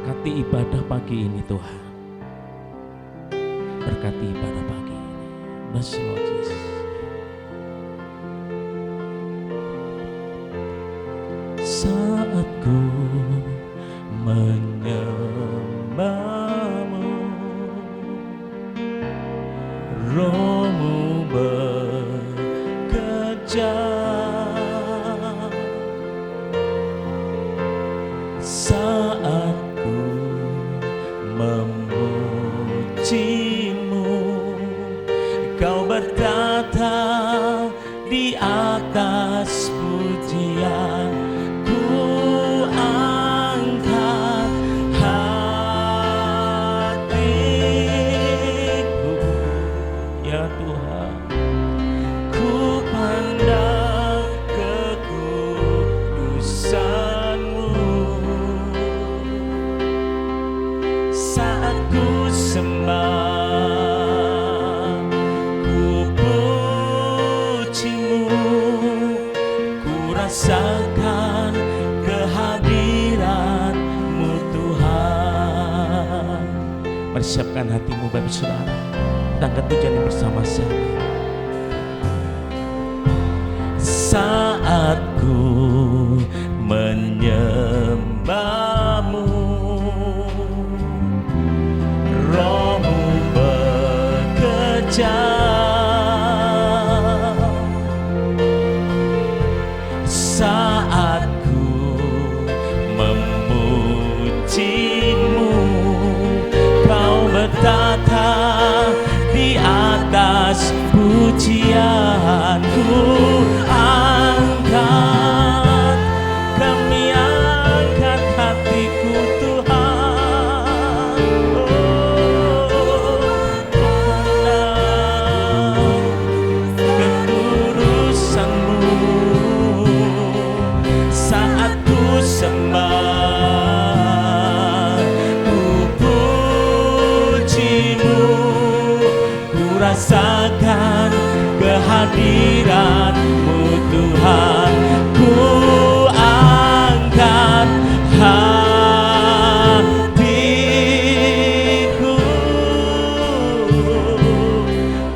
Berkati ibadah pagi ini Tuhan. Berkati ibadah pagi ini. Bless Lord Jesus. Saat ku menyembahmu, Rohmu bekerja. Saat ku memujimu, Kau bertata di atas pujian. Ku angkat hatiku, ya Tuhan. Ku pandang kekudusan-Mu. Saat ku sembah, ku pujimu, ku rasakan kehadiran-Mu Tuhan. Mari siapkan hatimu Bapak Saudara, kita angkat pujian bersama-sama. Saat ku menyembahmu, Rohmu bekerja. Saat ku memujimu, Kau bertata di atas pujianku. Angkat, kami angkat hatiku Tuhan. Kekudusan-Mu. Saat ku sembah, ku pujimu, ku rasakan kehadiran-Mu Tuhan. Ku angkat hatiku,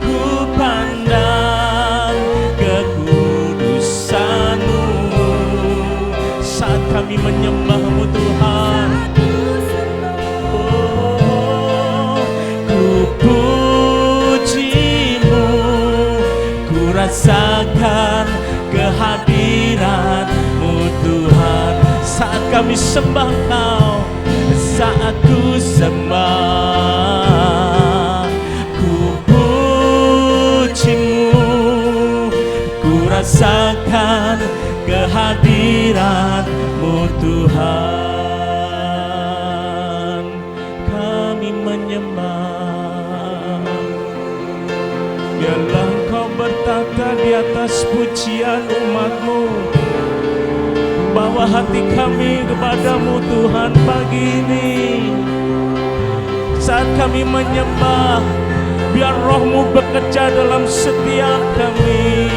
ku pandang kekudusan-Mu. Saat kami menyembah-Mu Tuhan, oh, ku pujimu, ku rasakan kehadiran-Mu Tuhan. Saat kami sembah Kau, saat ku sembah, ku pujimu, ku rasakan kehadiran-Mu Tuhan. Kami menyembah, biarlah Engkau bertata di atas pujian umat-Mu. Bawa hati kami kepada-Mu Tuhan pagi ini. Saat kami menyembah, biar Roh-Mu bekerja dalam setiap kami.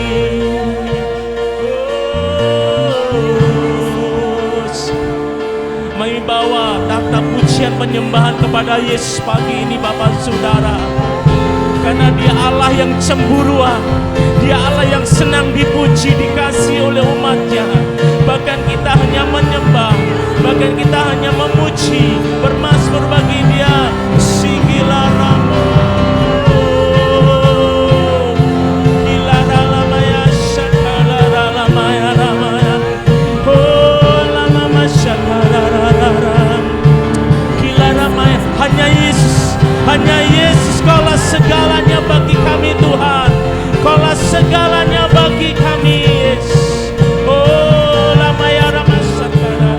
Mari bawa tata pujian penyembahan kepada Yesus pagi ini Bapak Saudara. Karena Dia Allah yang cemburuan, Dia Allah yang senang dipuji, dikasihi oleh umat-Nya. Bahkan kita hanya menyembah, bahkan kita hanya memuji, bermazmur bagi Dia. Sigilaramo, Ilaralamaya, Shakalaramaya, Ramaya, Oh Lamama Shakarararam, Kilaramaya. Hanya Yesus, hanya Yesus, Kaulah segalanya bagi kami Tuhan. Kaulah segalanya bagi kami Yesus. Oh Lamaya Ramasakara.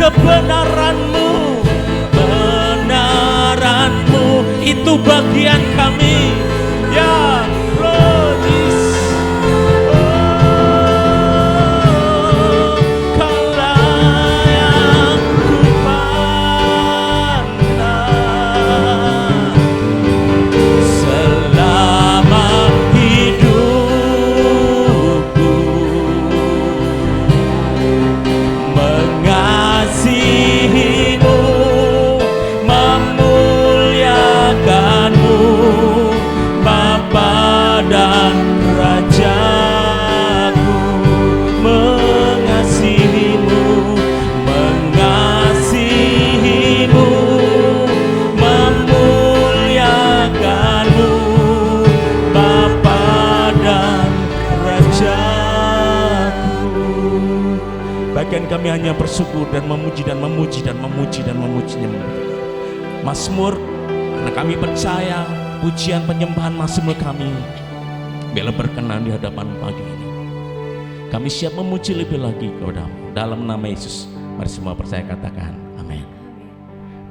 kebenaran-Mu, kebenaran-Mu itu bagian kami. Ya, Logis. Kami hanya bersyukur dan memuji dan memuji dan memuji dan memujinya. Mazmur, karena kami percaya pujian penyembahan Mazmur kami bila berkenan di hadapan pagi ini. Kami siap memuji lebih lagi Kepadamu dalam nama Yesus. Mari semua percaya katakan amin.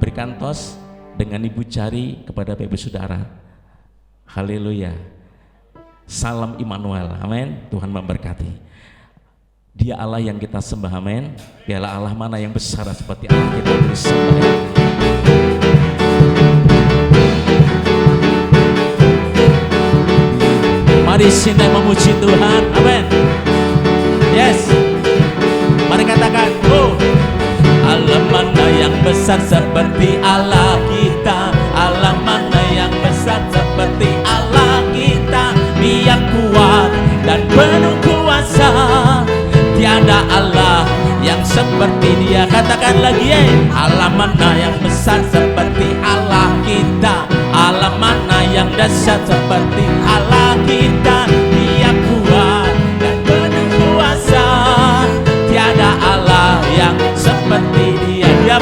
Berikan tos dengan ibu jari kepada Bapak Saudara. Haleluya. Salam Immanuel. Amin. Tuhan memberkati. Dia Allah yang kita sembah, amin. Dialah Allah mana yang besar seperti Allah kita disembah. Mari sini memuji Tuhan, amin. Yes. Mari katakan, oh, Allah mana yang besar seperti Allah kita. Allah mana yang besar seperti Allah kita. Dia kuat dan penuh kuasa. Tiada Allah yang seperti Dia. Katakan lagi, Allah mana yang besar seperti Allah kita. Allah mana yang dahsyat seperti Allah kita. Dia kuat dan penuh kuasa. Tiada Allah yang seperti Dia. Dia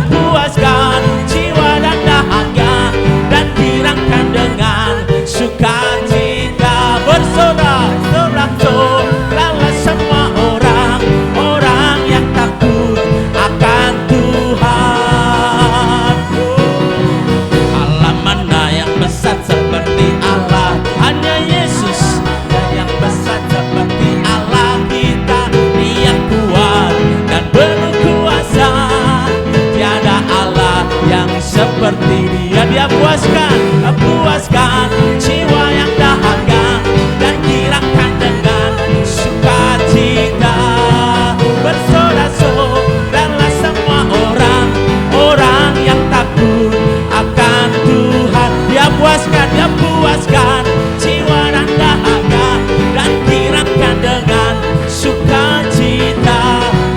puaskan jiwa dan dahaga, dan girangkan dengan sukacita. Bersorak-soraklah semua orang yang takut akan Tuhan. Allah mana yang besar seperti Allah. Hanya Yesus yang besar seperti Allah kita. Dia kuat dan penuh kuasa. Tiada Allah yang seperti Dia. Dia puaskan jiwa yang dahaga, dan girangkan dengan sukacita. Bersorak-soraklah semua orang yang takut akan Tuhan. Dia puaskan jiwa dan dahaga, dan girangkan dengan sukacita.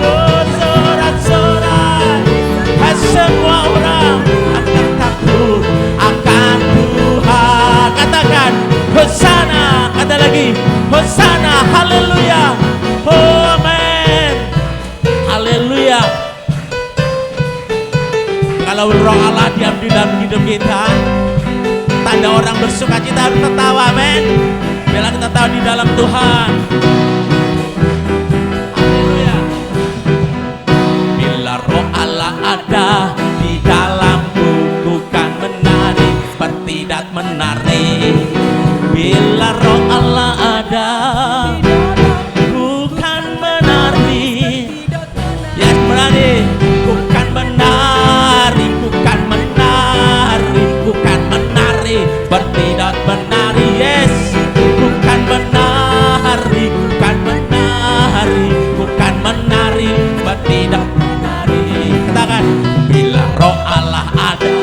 Bersorak-sorak semua orang akan takut akan Tuhan. Katakan Hosana, kata lagi Hosana, haleluya. Oh amin, haleluya. Kalau Roh Allah diam di dalam hidup kita, tanda orang bersuka cita harus tertawa, amin. Bila kita tahu di dalam Tuhan, haleluya. Bila Roh Allah ada di dalamku, bukan menari seperti dat menari. Bila Roh Allah ada, bukan menari, yes menari, bukan menari, bukan menari, bukan menari seperti dat menari, yes, bukan menari, bukan menari, bukan menari seperti dat menari. Katakan, bila Roh Allah ada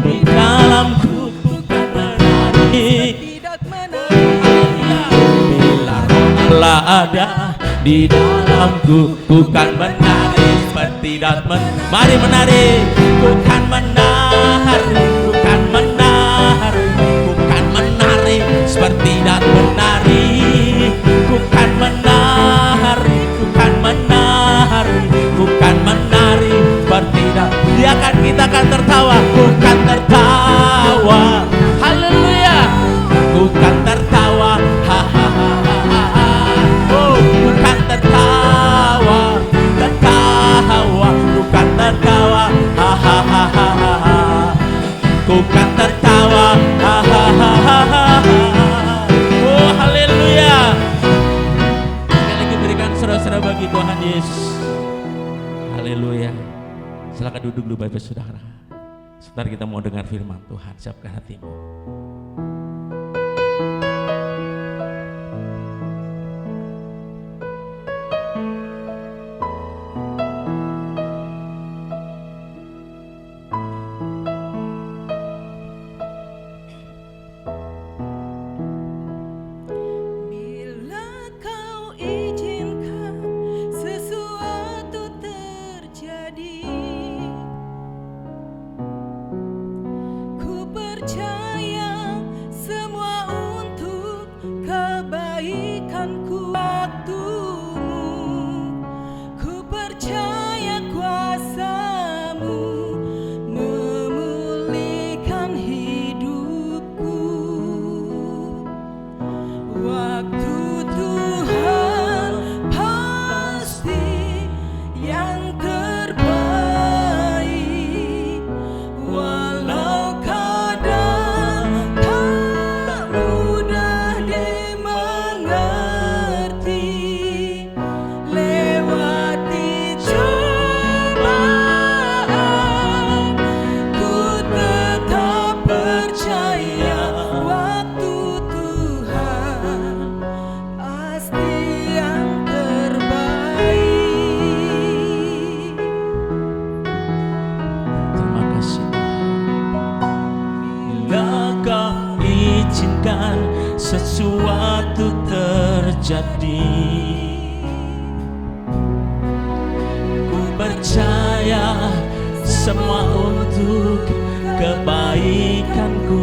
di dalamku, bukan menari. Bila Roh Allah ada di dalamku, bukan menari seperti dat menari. Mari menari, bukan menari, bukan menari, bukan menari seperti dat menari. Bukan menari, bukan menari, bukan menari seperti dat. Kita akan tertawa, bukan tertawa. Haleluya. Bukan tertawa, hahaha. Oh, bukan tertawa, tertawa, Silakan duduk dulu Bapak Saudara. Sebentar kita mau dengar firman Tuhan. Siapkan hatimu. Sesuatu terjadi, ku percaya semua untuk kebaikanku.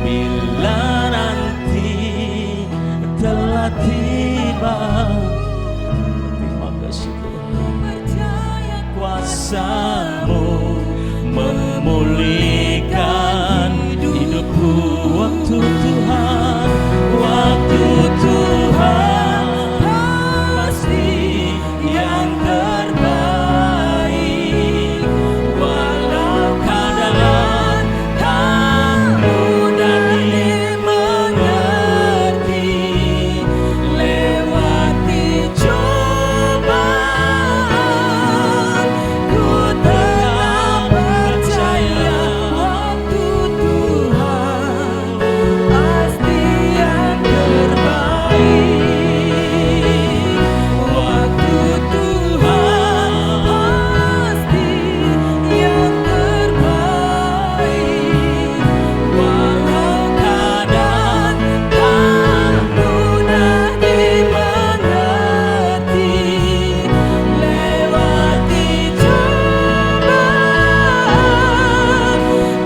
Bila nanti telah tiba, terima kasih Tuhan, kuasa-Mu memulihkan hidupku. Waktu Tuhan, waktu Tuhan pasti yang terbaik. Walau keadaan tak mudah dimengerti, lewati cobaan, ku tetap percaya waktu Tuhan pasti yang terbaik. Waktu Tuhan pasti yang terbaik. Walau keadaan tak mudah dimengerti, lewati cobaan,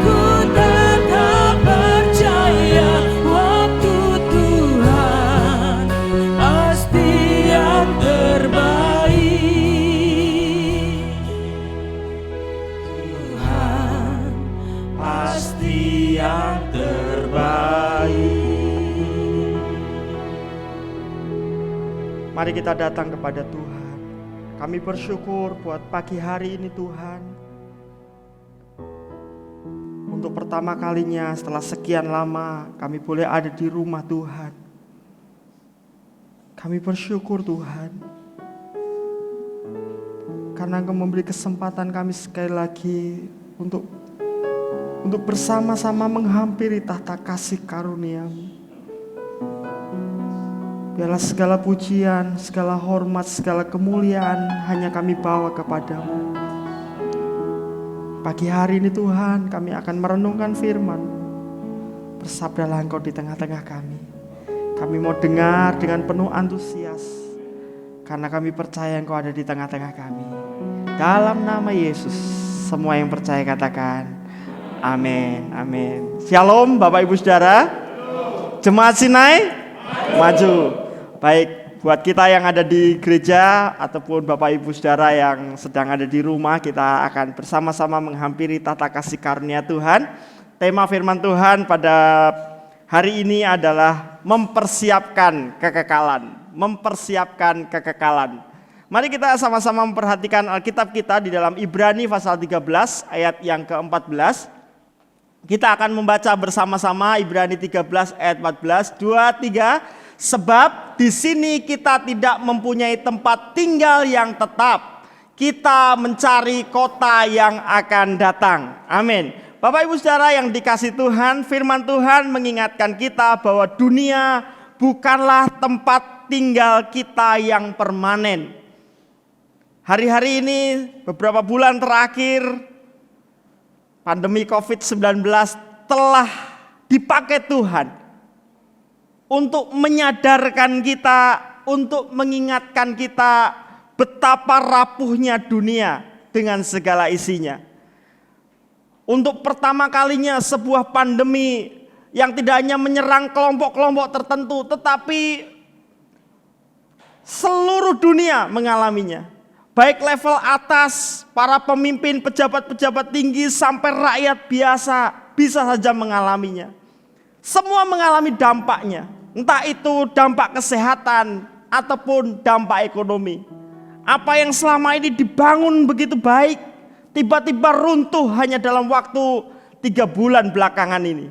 ku tetap percaya waktu Tuhan pasti yang terbaik. Tuhan pasti yang terbaik. Mari kita datang kepada Tuhan. Kami bersyukur buat pagi hari ini Tuhan. Untuk pertama kalinya setelah sekian lama kami boleh ada di rumah Tuhan. Kami bersyukur Tuhan, karena Engkau memberi kesempatan kami sekali lagi untuk bersama-sama menghampiri tahta kasih karunia-Mu. Biarlah segala pujian, segala hormat, segala kemuliaan hanya kami bawa kepada-Mu. Pagi hari ini Tuhan, kami akan merenungkan firman. Bersabdalah Engkau di tengah-tengah kami. Kami mau dengar dengan penuh antusias, karena kami percaya Engkau ada di tengah-tengah kami. Dalam nama Yesus, semua yang percaya katakan amin, amin. Shalom Bapak Ibu Saudara. Jemaat Sinai maju. Baik, buat kita yang ada di gereja ataupun Bapak Ibu Saudara yang sedang ada di rumah, kita akan bersama-sama menghampiri tahta kasih karunia Tuhan. Tema firman Tuhan pada hari ini adalah mempersiapkan kekekalan. Mempersiapkan kekekalan. Mari kita sama-sama memperhatikan Alkitab kita di dalam Ibrani pasal 13 ayat yang ke-14. Kita akan membaca bersama-sama Ibrani 13 ayat 14, 2, 3. Sebab di sini kita tidak mempunyai tempat tinggal yang tetap. kita mencari kota yang akan datang. Amin. Bapak Ibu Saudara yang dikasihi Tuhan, firman Tuhan mengingatkan kita bahwa dunia bukanlah tempat tinggal kita yang permanen. Hari-hari ini, beberapa bulan terakhir, pandemi COVID-19 telah dipakai Tuhan untuk menyadarkan kita, untuk mengingatkan kita betapa rapuhnya dunia dengan segala isinya. Untuk pertama kalinya sebuah pandemi yang tidak hanya menyerang kelompok-kelompok tertentu, tetapi seluruh dunia mengalaminya. Baik level atas, para pemimpin, pejabat-pejabat tinggi, sampai rakyat biasa bisa saja mengalaminya. Semua mengalami dampaknya. Entah itu dampak kesehatan ataupun dampak ekonomi. Apa yang selama ini dibangun begitu baik, tiba-tiba runtuh hanya dalam waktu 3 bulan belakangan ini.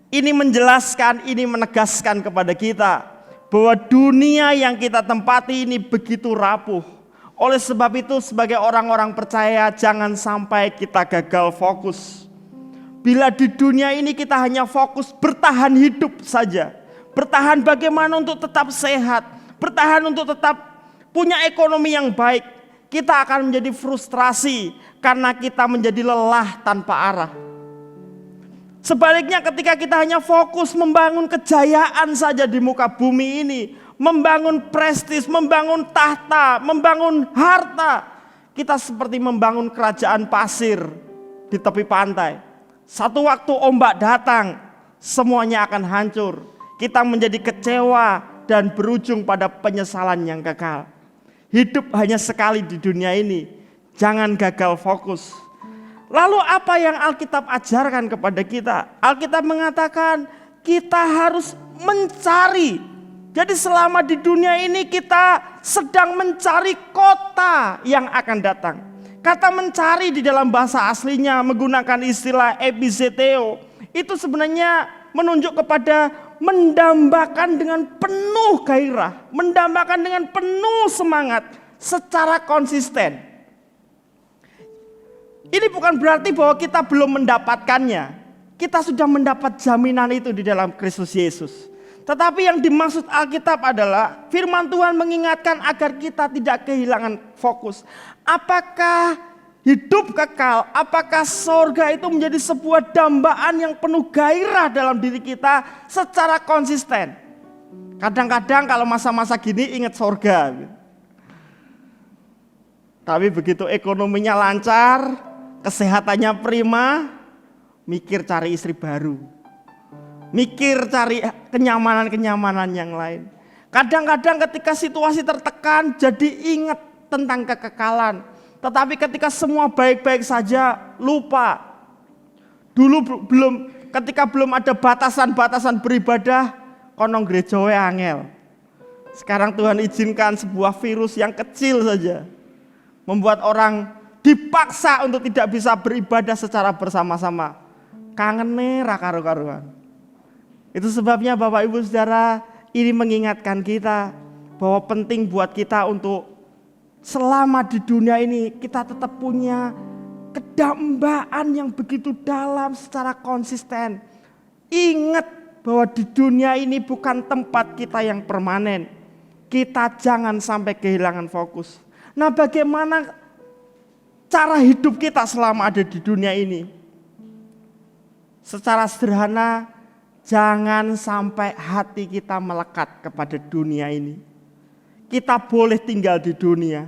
Ini menjelaskan, ini menegaskan kepada kita bahwa dunia yang kita tempati ini begitu rapuh. Oleh sebab itu sebagai orang-orang percaya jangan sampai kita gagal fokus. Bila di dunia ini kita hanya fokus bertahan hidup saja. Bertahan bagaimana untuk tetap sehat, bertahan untuk tetap punya ekonomi yang baik, kita akan menjadi frustrasi karena kita menjadi lelah tanpa arah. Sebaliknya ketika kita hanya fokus membangun kejayaan saja di muka bumi ini, membangun prestis, membangun tahta, membangun harta, kita seperti membangun kerajaan pasir di tepi pantai. Satu waktu ombak datang, semuanya akan hancur. Kita menjadi kecewa dan berujung pada penyesalan yang kekal. Hidup hanya sekali di dunia ini, jangan gagal fokus. Lalu apa yang Alkitab ajarkan kepada kita? Alkitab mengatakan kita harus mencari. Jadi selama di dunia ini kita sedang mencari kota yang akan datang. Kata mencari di dalam bahasa aslinya menggunakan istilah epizeteo. Itu sebenarnya menunjuk kepada mendambakan dengan penuh gairah, mendambakan dengan penuh semangat secara konsisten. Ini bukan berarti bahwa kita belum mendapatkannya. Kita sudah mendapat jaminan itu di dalam Kristus Yesus. Tetapi yang dimaksud Alkitab adalah firman Tuhan mengingatkan agar kita tidak kehilangan fokus. Apakah hidup kekal, apakah sorga itu menjadi sebuah dambaan yang penuh gairah dalam diri kita secara konsisten. Kadang-kadang kalau masa-masa gini ingat sorga. Tapi begitu ekonominya lancar, kesehatannya prima, mikir cari istri baru. Mikir cari kenyamanan-kenyamanan yang lain. Kadang-kadang ketika situasi tertekan jadi ingat tentang kekekalan. Tetapi ketika semua baik-baik saja lupa. Dulu ketika belum ada batasan-batasan beribadah, konong gerejawe angel. Sekarang Tuhan izinkan sebuah virus yang kecil saja membuat orang dipaksa untuk tidak bisa beribadah secara bersama-sama. Kangen ra karo-karuan. Itu sebabnya Bapak Ibu Saudara, ini mengingatkan kita bahwa penting buat kita untuk selama di dunia ini kita tetap punya kedambaan yang begitu dalam secara konsisten. Ingat bahwa di dunia ini bukan tempat kita yang permanen. Kita jangan sampai kehilangan fokus. Nah, bagaimana cara hidup kita selama ada di dunia ini? Secara sederhana, jangan sampai hati kita melekat kepada dunia ini. Kita boleh tinggal di dunia,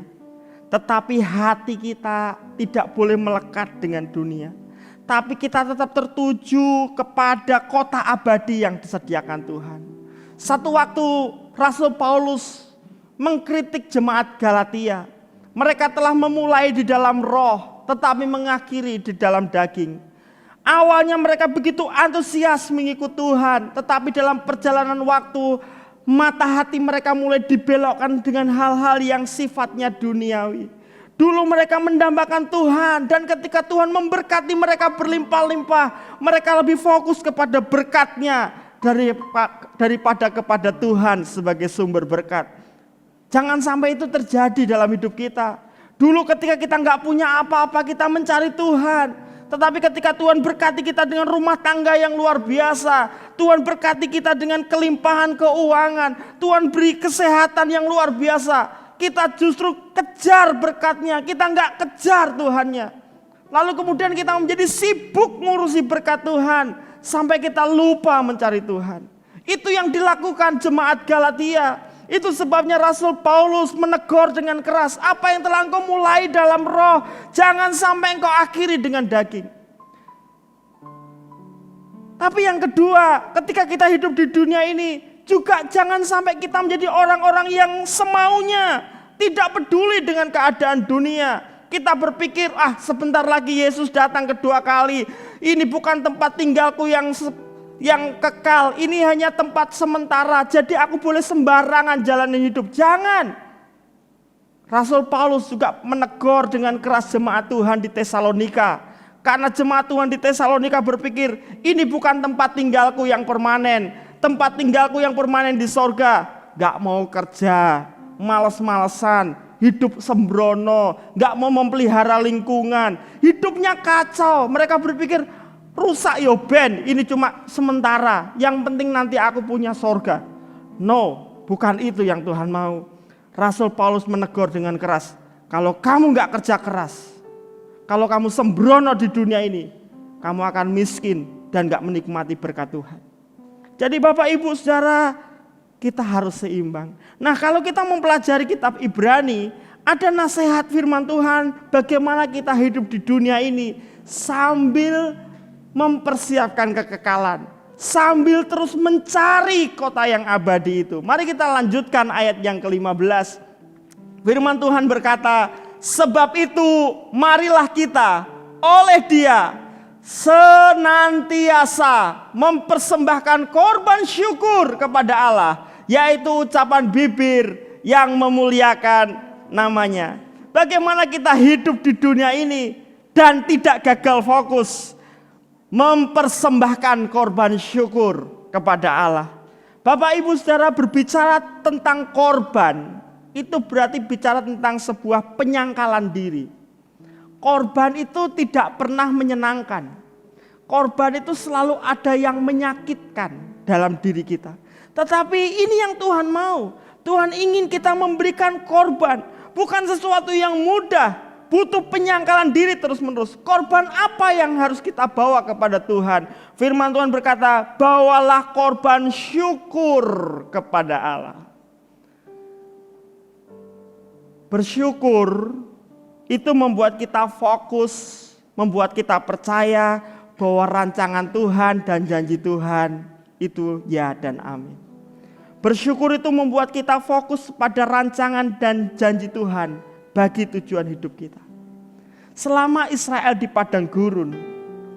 tetapi hati kita tidak boleh melekat dengan dunia. Tapi kita tetap tertuju kepada kota abadi yang disediakan Tuhan. Satu waktu Rasul Paulus mengkritik jemaat Galatia. Mereka telah memulai di dalam roh, tetapi mengakhiri di dalam daging. Awalnya mereka begitu antusias mengikut Tuhan, tetapi dalam perjalanan waktu mata hati mereka mulai dibelokkan dengan hal-hal yang sifatnya duniawi. Dulu mereka mendambakan Tuhan, dan ketika Tuhan memberkati mereka berlimpah-limpah, mereka lebih fokus kepada berkat-Nya daripada kepada Tuhan sebagai sumber berkat. Jangan sampai itu terjadi dalam hidup kita. Dulu ketika kita nggak punya apa-apa, kita mencari Tuhan. Tetapi ketika Tuhan berkati kita dengan rumah tangga yang luar biasa, Tuhan berkati kita dengan kelimpahan keuangan, Tuhan beri kesehatan yang luar biasa, kita justru kejar berkatnya, kita nggak kejar Tuhannya. Lalu kemudian kita menjadi sibuk ngurusi berkat Tuhan, sampai kita lupa mencari Tuhan. Itu yang dilakukan jemaat Galatia. Itu sebabnya Rasul Paulus menegur dengan keras, apa yang telah engkau mulai dalam roh, jangan sampai engkau akhiri dengan daging. Tapi yang kedua, ketika kita hidup di dunia ini, juga jangan sampai kita menjadi orang-orang yang semaunya, tidak peduli dengan keadaan dunia. Kita berpikir, sebentar lagi Yesus datang kedua kali, ini bukan tempat tinggalku yang kekal, ini hanya tempat sementara, jadi aku boleh sembarangan jalanin hidup. Jangan. Rasul Paulus juga menegur dengan keras jemaat Tuhan di Tesalonika, karena jemaat Tuhan di Tesalonika berpikir, ini bukan tempat tinggalku yang permanen, tempat tinggalku yang permanen di sorga. Gak mau kerja, males-malesan, hidup sembrono, gak mau memelihara lingkungan, hidupnya kacau. Mereka berpikir, rusak yo ben, ini cuma sementara, yang penting nanti aku punya sorga. No, bukan itu yang Tuhan mau. Rasul Paulus menegur dengan keras, kalau kamu gak kerja keras, kalau kamu sembrono di dunia ini, kamu akan miskin dan gak menikmati berkat Tuhan. Jadi Bapak Ibu Saudara, kita harus seimbang. Nah, kalau kita mempelajari kitab Ibrani, ada nasihat firman Tuhan bagaimana kita hidup di dunia ini sambil mempersiapkan kekekalan, sambil terus mencari kota yang abadi itu. Mari kita lanjutkan ayat yang ke-15. Firman Tuhan berkata, sebab itu marilah kita oleh Dia senantiasa mempersembahkan korban syukur kepada Allah, yaitu ucapan bibir yang memuliakan namanya. Bagaimana kita hidup di dunia ini dan tidak gagal fokus, mempersembahkan korban syukur kepada Allah. Bapak Ibu Saudara, berbicara tentang korban, itu berarti bicara tentang sebuah penyangkalan diri. Korban itu tidak pernah menyenangkan. Korban itu selalu ada yang menyakitkan dalam diri kita. Tetapi ini yang Tuhan mau. Tuhan ingin kita memberikan korban. Bukan sesuatu yang mudah. Butuh penyangkalan diri terus-menerus. Korban apa yang harus kita bawa kepada Tuhan? Firman Tuhan berkata, bawalah korban syukur kepada Allah. Bersyukur itu membuat kita fokus, membuat kita percaya bahwa rancangan Tuhan dan janji Tuhan itu ya dan amin. Bersyukur itu membuat kita fokus pada rancangan dan janji Tuhan bagi tujuan hidup kita. Selama Israel di padang gurun,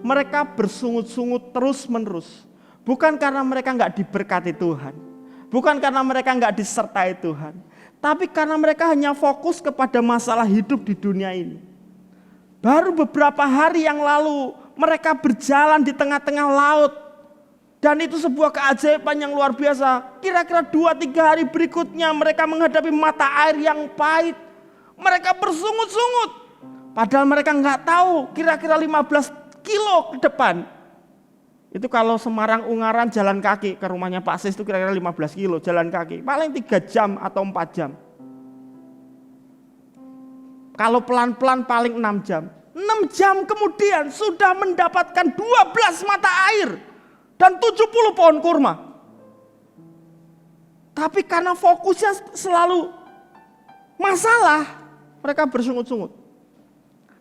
mereka bersungut-sungut terus-menerus. Bukan karena mereka gak diberkati Tuhan, bukan karena mereka gak disertai Tuhan, tapi karena mereka hanya fokus kepada masalah hidup di dunia ini. Baru beberapa hari yang lalu mereka berjalan di tengah-tengah laut, dan itu sebuah keajaiban yang luar biasa. Kira-kira 2-3 hari berikutnya mereka menghadapi mata air yang pahit. Mereka bersungut-sungut, padahal mereka nggak tahu kira-kira 15 kilo ke depan. Itu kalau Semarang Ungaran jalan kaki ke rumahnya Pak Sis itu kira-kira 15 kilo jalan kaki. Paling 3 jam atau 4 jam. Kalau pelan-pelan paling 6 jam. 6 jam kemudian sudah mendapatkan 12 mata air dan 70 pohon kurma. Tapi karena fokusnya selalu masalah, mereka bersungut-sungut.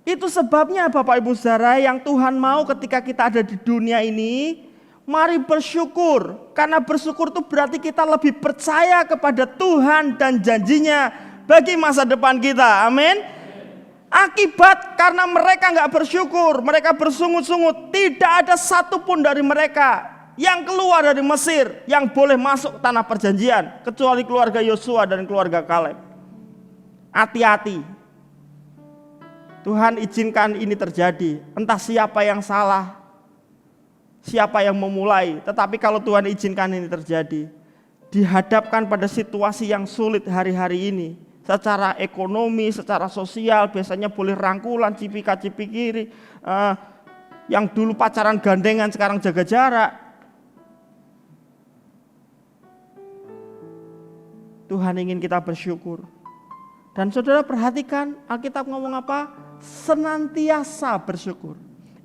Itu sebabnya Bapak Ibu Saudara, yang Tuhan mau ketika kita ada di dunia ini, mari bersyukur. Karena bersyukur itu berarti kita lebih percaya kepada Tuhan dan janjinya bagi masa depan kita. Amin. Akibat karena mereka gak bersyukur, mereka bersungut-sungut, tidak ada satupun dari mereka yang keluar dari Mesir yang boleh masuk tanah perjanjian, kecuali keluarga Yosua dan keluarga Kaleb. Hati-hati. Tuhan izinkan ini terjadi. Entah siapa yang salah, siapa yang memulai. Tetapi kalau Tuhan izinkan ini terjadi, dihadapkan pada situasi yang sulit hari-hari ini, secara ekonomi, secara sosial, biasanya boleh rangkulan, cipika-cipik kiri. Yang dulu pacaran gandengan sekarang jaga jarak. Tuhan ingin kita bersyukur. Dan saudara perhatikan Alkitab ngomong apa? Senantiasa bersyukur.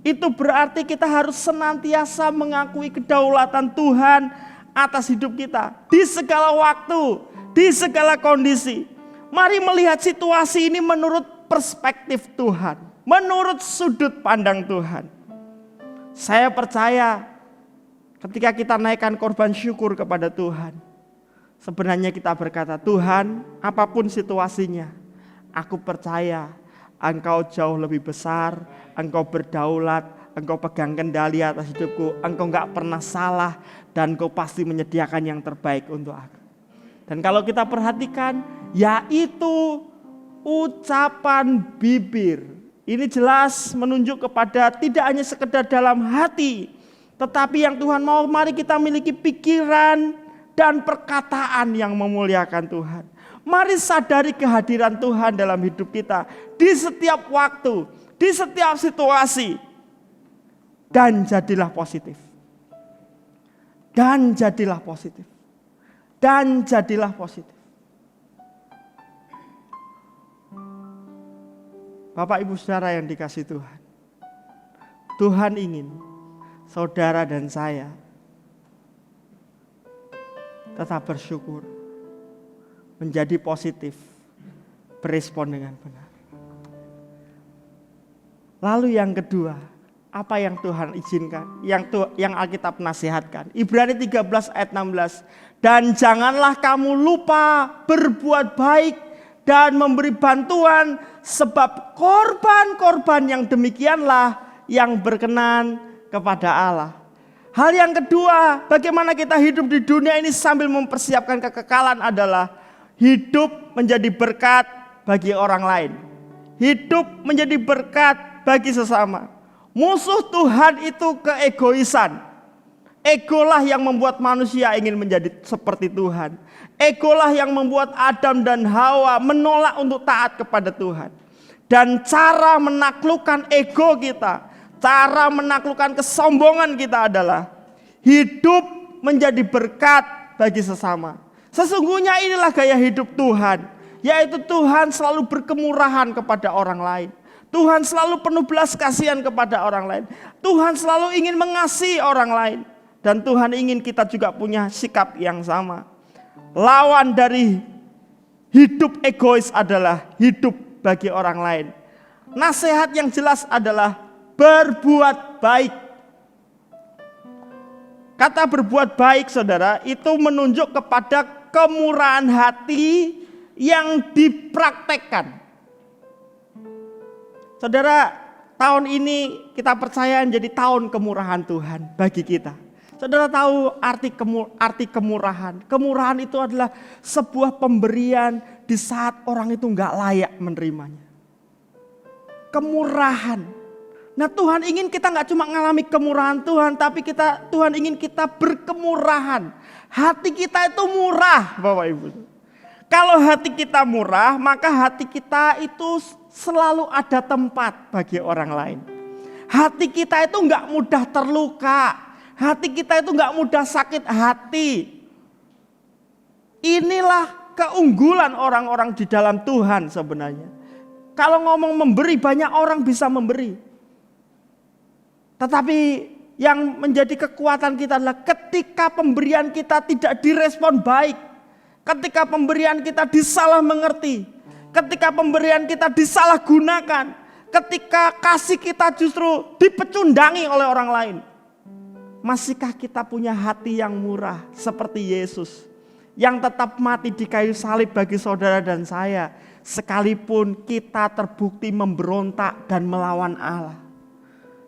Itu berarti kita harus senantiasa mengakui kedaulatan Tuhan atas hidup kita. Di segala waktu, di segala kondisi. Mari melihat situasi ini menurut perspektif Tuhan. Menurut sudut pandang Tuhan. Saya percaya ketika kita naikkan korban syukur kepada Tuhan. Sebenarnya kita berkata, Tuhan, apapun situasinya, aku percaya Engkau jauh lebih besar, Engkau berdaulat, Engkau pegang kendali atas hidupku, Engkau gak pernah salah, dan Engkau pasti menyediakan yang terbaik untuk aku. Dan kalau kita perhatikan, yaitu ucapan bibir. Ini jelas menunjuk kepada tidak hanya sekedar dalam hati, tetapi yang Tuhan mau, mari kita miliki pikiran dan perkataan yang memuliakan Tuhan. Mari sadari kehadiran Tuhan dalam hidup kita di setiap waktu, di setiap situasi. Dan jadilah positif. Dan jadilah positif. Dan jadilah positif. Bapak Ibu Saudara yang dikasihi Tuhan. Tuhan ingin saudara dan saya tetap bersyukur, menjadi positif, berespon dengan benar. Lalu yang kedua, apa yang Tuhan izinkan, yang Alkitab nasihatkan. Ibrani 13 ayat 16. Dan janganlah kamu lupa berbuat baik dan memberi bantuan, sebab korban-korban yang demikianlah yang berkenan kepada Allah. Hal yang kedua, bagaimana kita hidup di dunia ini sambil mempersiapkan kekekalan adalah hidup menjadi berkat bagi orang lain. Hidup menjadi berkat bagi sesama. Musuh Tuhan itu keegoisan. Egolah yang membuat manusia ingin menjadi seperti Tuhan. Egolah yang membuat Adam dan Hawa menolak untuk taat kepada Tuhan. Dan cara menaklukkan ego kita, cara menaklukkan kesombongan kita adalah hidup menjadi berkat bagi sesama. Sesungguhnya inilah gaya hidup Tuhan, yaitu Tuhan selalu berkemurahan kepada orang lain. Tuhan selalu penuh belas kasihan kepada orang lain. Tuhan selalu ingin mengasihi orang lain. Dan Tuhan ingin kita juga punya sikap yang sama. Lawan dari hidup egois adalah hidup bagi orang lain. Nasihat yang jelas adalah berbuat baik. Kata berbuat baik, saudara, itu menunjuk kepada kemurahan hati yang dipraktekkan. Saudara, tahun ini kita percaya menjadi tahun kemurahan Tuhan bagi kita. Saudara tahu arti kemurahan? Kemurahan itu adalah sebuah pemberian di saat orang itu enggak layak menerimanya. Kemurahan. Nah, Tuhan ingin kita enggak cuma mengalami kemurahan Tuhan, tapi Tuhan ingin kita berkemurahan. Hati kita itu murah, Bapak Ibu. Kalau hati kita murah, maka hati kita itu selalu ada tempat bagi orang lain. Hati kita itu enggak mudah terluka. Hati kita itu enggak mudah sakit hati. Inilah keunggulan orang-orang di dalam Tuhan sebenarnya. Kalau ngomong memberi, banyak orang bisa memberi. Tetapi yang menjadi kekuatan kita adalah ketika pemberian kita tidak direspon baik. Ketika pemberian kita disalah mengerti. Ketika pemberian kita disalahgunakan. Ketika kasih kita justru dipecundangi oleh orang lain. Masihkah kita punya hati yang murah seperti Yesus yang tetap mati di kayu salib bagi saudara dan saya, sekalipun kita terbukti memberontak dan melawan Allah.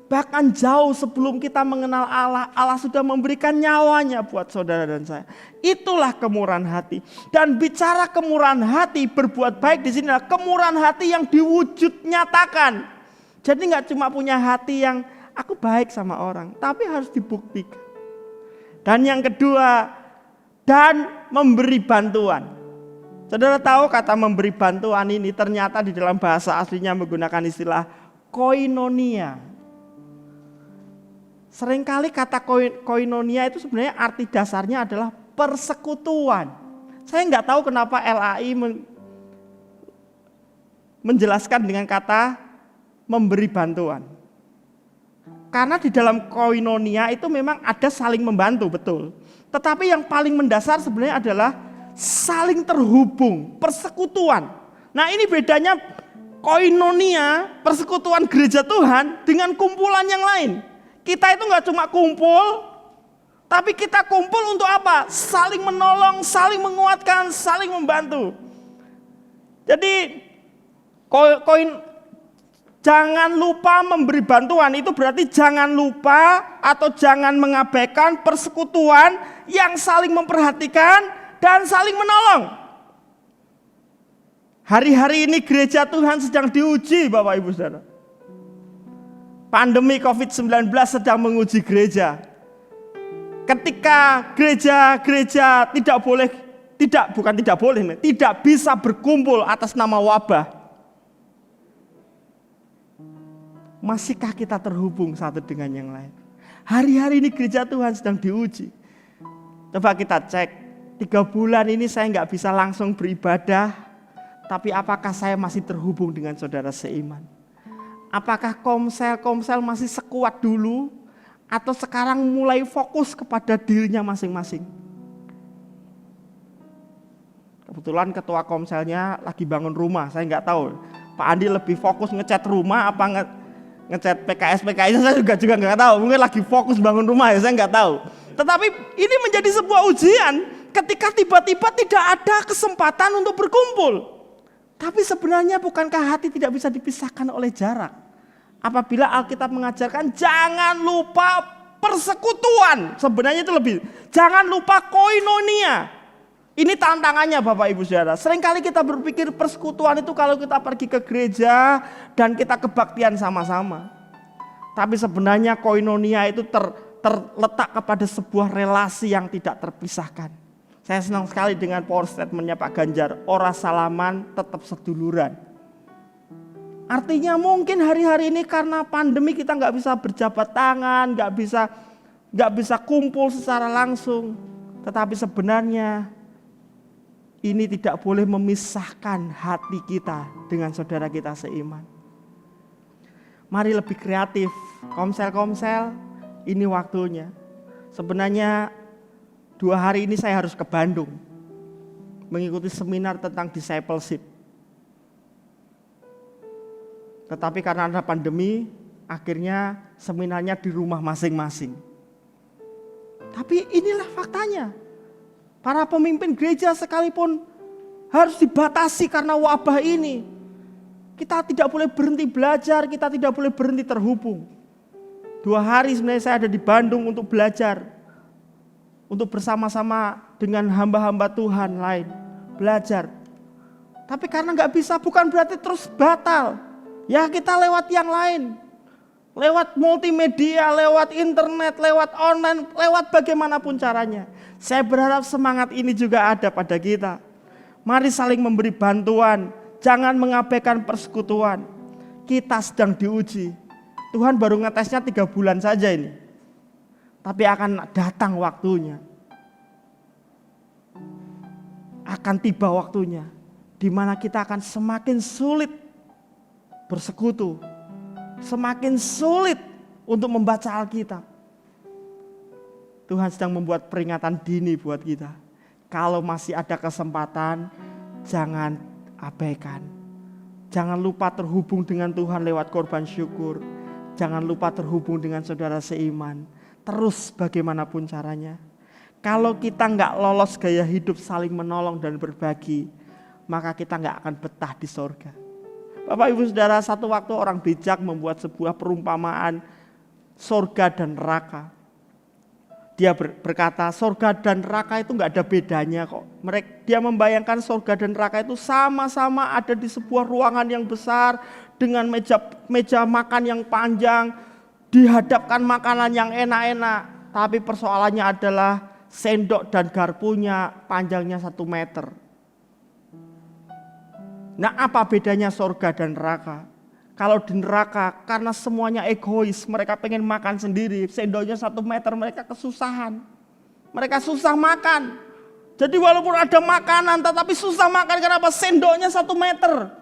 Bahkan jauh sebelum kita mengenal Allah, Allah sudah memberikan nyawanya buat saudara dan saya. Itulah kemurahan hati. Dan bicara kemurahan hati, berbuat baik di sini adalah kemurahan hati yang diwujud nyatakan. Jadi nggak cuma punya hati yang aku baik sama orang, tapi harus dibuktikan. Dan yang kedua, dan memberi bantuan. Saudara tahu kata memberi bantuan ini ternyata di dalam bahasa aslinya menggunakan istilah koinonia. Seringkali kata koinonia itu sebenarnya arti dasarnya adalah persekutuan. Saya nggak tahu kenapa LAI menjelaskan dengan kata memberi bantuan. Karena di dalam koinonia itu memang ada saling membantu, betul. Tetapi yang paling mendasar sebenarnya adalah saling terhubung, persekutuan. Nah ini bedanya koinonia, persekutuan gereja Tuhan dengan kumpulan yang lain. Kita itu nggak cuma kumpul, tapi kita kumpul untuk apa? Saling menolong, saling menguatkan, saling membantu. Jadi jangan lupa memberi bantuan, itu berarti jangan lupa atau jangan mengabaikan persekutuan yang saling memperhatikan dan saling menolong. Hari-hari ini gereja Tuhan sedang diuji Bapak Ibu Saudara. Pandemi COVID-19 sedang menguji gereja. Ketika gereja-gereja tidak bisa berkumpul atas nama wabah. Masihkah kita terhubung satu dengan yang lain? Hari-hari ini gereja Tuhan sedang diuji. Coba kita cek. 3 bulan ini saya nggak bisa langsung beribadah, tapi apakah saya masih terhubung dengan saudara seiman? Apakah komsel masih sekuat dulu, atau sekarang mulai fokus kepada dirinya masing-masing? Kebetulan ketua komselnya lagi bangun rumah, saya nggak tahu. Pak Andi lebih fokus ngecat rumah apa ngecat PKS saya juga nggak tahu. Mungkin lagi fokus bangun rumah ya, saya nggak tahu. Tetapi ini menjadi sebuah ujian. Ketika tiba-tiba tidak ada kesempatan untuk berkumpul. Tapi sebenarnya bukankah hati tidak bisa dipisahkan oleh jarak? Apabila Alkitab mengajarkan jangan lupa persekutuan. Sebenarnya itu lebih. Jangan lupa koinonia. Ini tantangannya Bapak Ibu Saudara. Seringkali kita berpikir persekutuan itu kalau kita pergi ke gereja dan kita kebaktian sama-sama. Tapi sebenarnya koinonia itu terletak kepada sebuah relasi yang tidak terpisahkan. Saya senang sekali dengan power statementnya Pak Ganjar, ora salaman tetap seduluran. Artinya mungkin hari-hari ini karena pandemi kita nggak bisa berjabat tangan, nggak bisa kumpul secara langsung. Tetapi sebenarnya ini tidak boleh memisahkan hati kita dengan saudara kita seiman. Mari lebih kreatif, komsel, ini waktunya. Sebenarnya 2 hari ini saya harus ke Bandung mengikuti seminar tentang discipleship. Tetapi karena ada pandemi, akhirnya seminarnya di rumah masing-masing. Tapi inilah faktanya. Para pemimpin gereja sekalipun harus dibatasi karena wabah ini. Kita tidak boleh berhenti belajar, kita tidak boleh berhenti terhubung. 2 hari sebenarnya saya ada di Bandung untuk belajar. Untuk bersama-sama dengan hamba-hamba Tuhan lain. Belajar. Tapi karena gak bisa bukan berarti terus batal. Ya kita lewat yang lain. Lewat multimedia, lewat internet, lewat online, lewat bagaimanapun caranya. Saya berharap semangat ini juga ada pada kita. Mari saling memberi bantuan. Jangan mengabaikan persekutuan. Kita sedang diuji. Tuhan baru ngetesnya 3 bulan saja ini. Tapi akan datang waktunya. Akan tiba waktunya. Di mana kita akan semakin sulit bersekutu. Semakin sulit untuk membaca Alkitab. Tuhan sedang membuat peringatan dini buat kita. Kalau masih ada kesempatan, jangan abaikan. Jangan lupa terhubung dengan Tuhan lewat korban syukur. Jangan lupa terhubung dengan saudara seiman. Terus bagaimanapun caranya. Kalau kita nggak lolos gaya hidup saling menolong dan berbagi, maka kita nggak akan betah di sorga. Bapak Ibu Saudara, satu waktu orang bijak membuat sebuah perumpamaan sorga dan neraka. Dia berkata sorga dan neraka itu nggak ada bedanya kok. Dia membayangkan sorga dan neraka itu sama-sama ada di sebuah ruangan yang besar dengan meja makan yang panjang, dihadapkan makanan yang enak-enak. Tapi persoalannya adalah sendok dan garpunya panjangnya 1 meter. Nah, apa bedanya sorga dan neraka? Kalau di neraka, karena semuanya egois, mereka pengen makan sendiri, sendoknya 1 meter, mereka kesusahan. Mereka susah makan. Jadi walaupun ada makanan, tetapi susah makan, kenapa? Sendoknya 1 meter.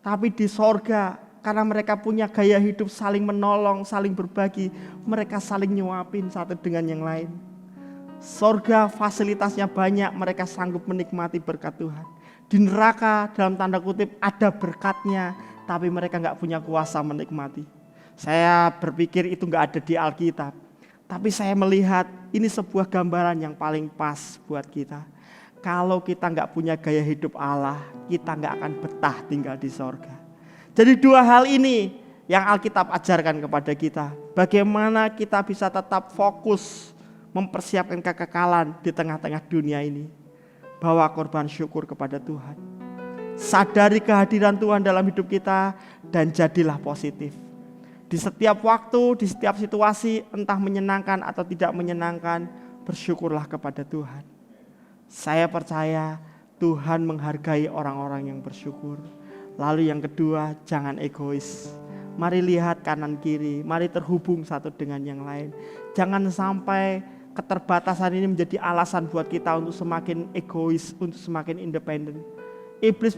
Tapi di sorga, karena mereka punya gaya hidup saling menolong, saling berbagi, mereka saling nyuapin satu dengan yang lain. Sorga fasilitasnya banyak, mereka sanggup menikmati berkat Tuhan. Di neraka dalam tanda kutip ada berkatnya, tapi mereka gak punya kuasa menikmati. Saya berpikir itu gak ada di Alkitab. Tapi saya melihat ini sebuah gambaran yang paling pas buat kita. Kalau kita gak punya gaya hidup Allah, kita gak akan betah tinggal di sorga. Jadi 2 hal ini yang Alkitab ajarkan kepada kita. Bagaimana kita bisa tetap fokus mempersiapkan kekekalan di tengah-tengah dunia ini. Bawa korban syukur kepada Tuhan. Sadari kehadiran Tuhan dalam hidup kita dan jadilah positif. Di setiap waktu, di setiap situasi, entah menyenangkan atau tidak menyenangkan, bersyukurlah kepada Tuhan. Saya percaya Tuhan menghargai orang-orang yang bersyukur. Lalu yang kedua, jangan egois. Mari lihat kanan kiri, mari terhubung satu dengan yang lain. Jangan sampai keterbatasan ini menjadi alasan buat kita untuk semakin egois, untuk semakin independen. Iblis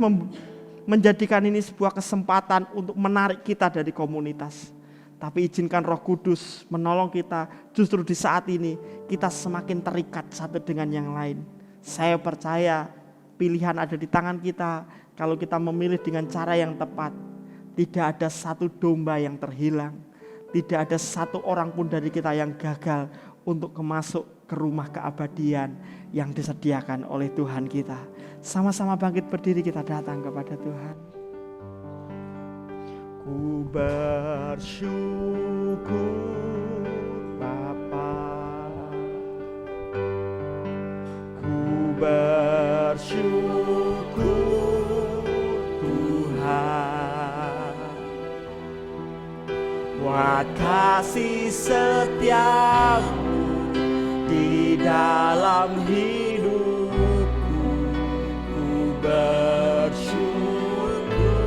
menjadikan ini sebuah kesempatan untuk menarik kita dari komunitas. Tapi izinkan Roh Kudus menolong kita justru di saat ini kita semakin terikat satu dengan yang lain. Saya percaya pilihan ada di tangan kita kalau kita memilih dengan cara yang tepat. Tidak ada satu domba yang terhilang. Tidak ada satu orang pun dari kita yang gagal untuk masuk ke rumah keabadian yang disediakan oleh Tuhan kita. Sama-sama bangkit berdiri, kita datang kepada Tuhan. Ku bersyukur Bapa, ku bersyukur Tuhan, buat kasih setiamu di dalam hidupku.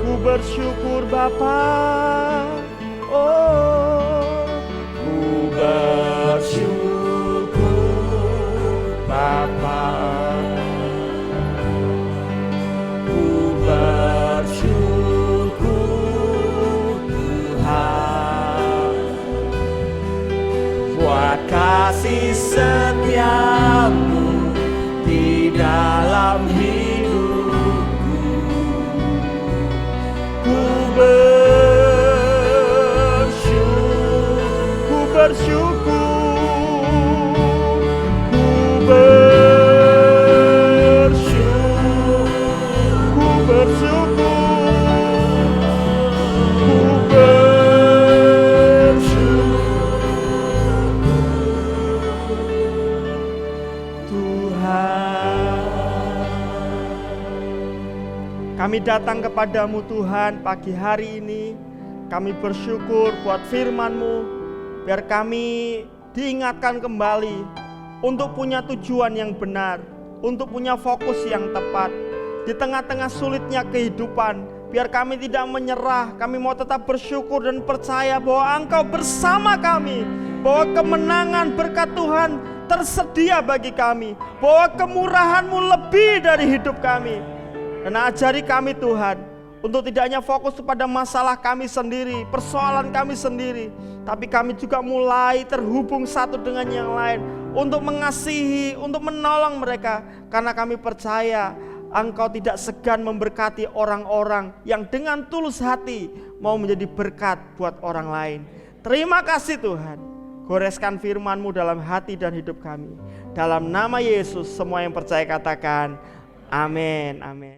Ku bersyukur Bapa, oh, ku bersyukur Bapa, ku bersyukur Tuhan, buat kasih setiamu di dalam hidupku. Ku Kami datang kepadamu Tuhan pagi hari ini. Kami bersyukur buat firman-Mu. Biar kami diingatkan kembali untuk punya tujuan yang benar, untuk punya fokus yang tepat. Di tengah-tengah sulitnya kehidupan, biar kami tidak menyerah. Kami mau tetap bersyukur dan percaya bahwa Engkau bersama kami. Bahwa kemenangan berkat Tuhan tersedia bagi kami. Bahwa kemurahan-Mu lebih dari hidup kami. Dan ajari kami Tuhan untuk tidak hanya fokus kepada masalah kami sendiri, persoalan kami sendiri, tapi kami juga mulai terhubung satu dengan yang lain untuk mengasihi, untuk menolong mereka. Karena kami percaya Engkau tidak segan memberkati orang-orang yang dengan tulus hati mau menjadi berkat buat orang lain. Terima kasih Tuhan. Goreskan firman-Mu dalam hati dan hidup kami. Dalam nama Yesus semua yang percaya katakan amin, amin.